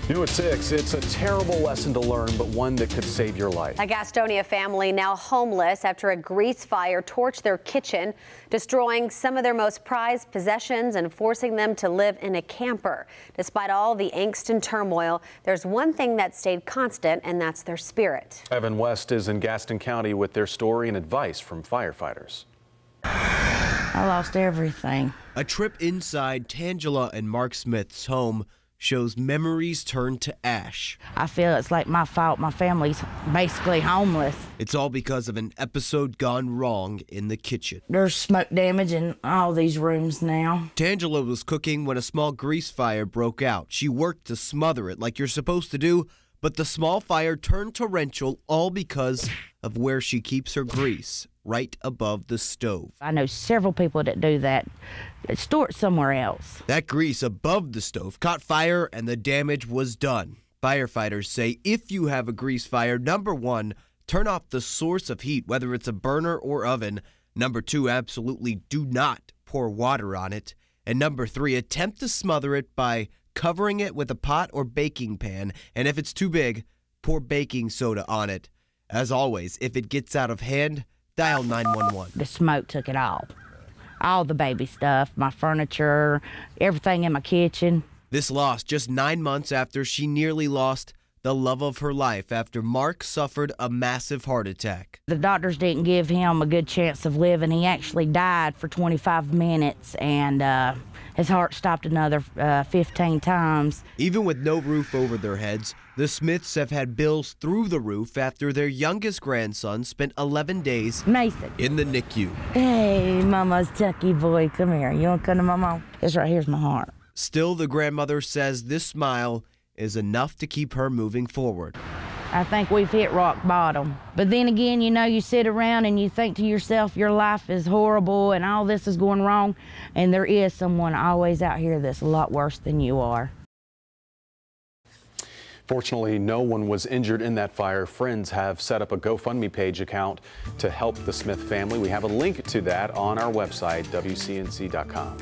New at 6, it's a terrible lesson to learn, but one that could save your life. A Gastonia family now homeless after a grease fire torched their kitchen, destroying some of their most prized possessions and forcing them to live in a camper. Despite all the angst and turmoil, there's one thing that stayed constant, and that's their spirit. Evan West is in Gaston County with their story and advice from firefighters. I lost everything. A trip inside Tangela and Mark Smith's home shows memories turned to ash. I feel it's like my fault. My family's basically homeless. It's all because of an episode gone wrong in the kitchen. There's smoke damage in all these rooms now. Tangela was cooking when a small grease fire broke out. She worked to smother it like you're supposed to do, but the small fire turned torrential, all because of where she keeps her grease, right above the stove. I know several people that do that, store it somewhere else. That grease above the stove caught fire and the damage was done. Firefighters say if you have a grease fire, number one, turn off the source of heat, whether it's a burner or oven. Number two, absolutely do not pour water on it. And number three, attempt to smother it by covering it with a pot or baking pan. And if it's too big, pour baking soda on it. As always, if it gets out of hand, dial 911. The smoke took it all the baby stuff, my furniture, everything in my kitchen. This loss just 9 months after she nearly lost the love of her life after Mark suffered a massive heart attack. The doctors didn't give him a good chance of living. He actually died for 25 minutes, and his heart stopped another 15 times. Even with no roof over their heads, the Smiths have had bills through the roof after their youngest grandson spent 11 days Mason in the NICU. Hey, Mama's Chucky boy, come here. You want to come to Mama? This right here's my heart. Still, the grandmother says this smile is enough to keep her moving forward. I think we've hit rock bottom. But then again, you know, you sit around and you think to yourself, your life is horrible and all this is going wrong, and there is someone always out here that's a lot worse than you are. Fortunately, no one was injured in that fire. Friends have set up a GoFundMe page account to help the Smith family. We have a link to that on our website, WCNC.com.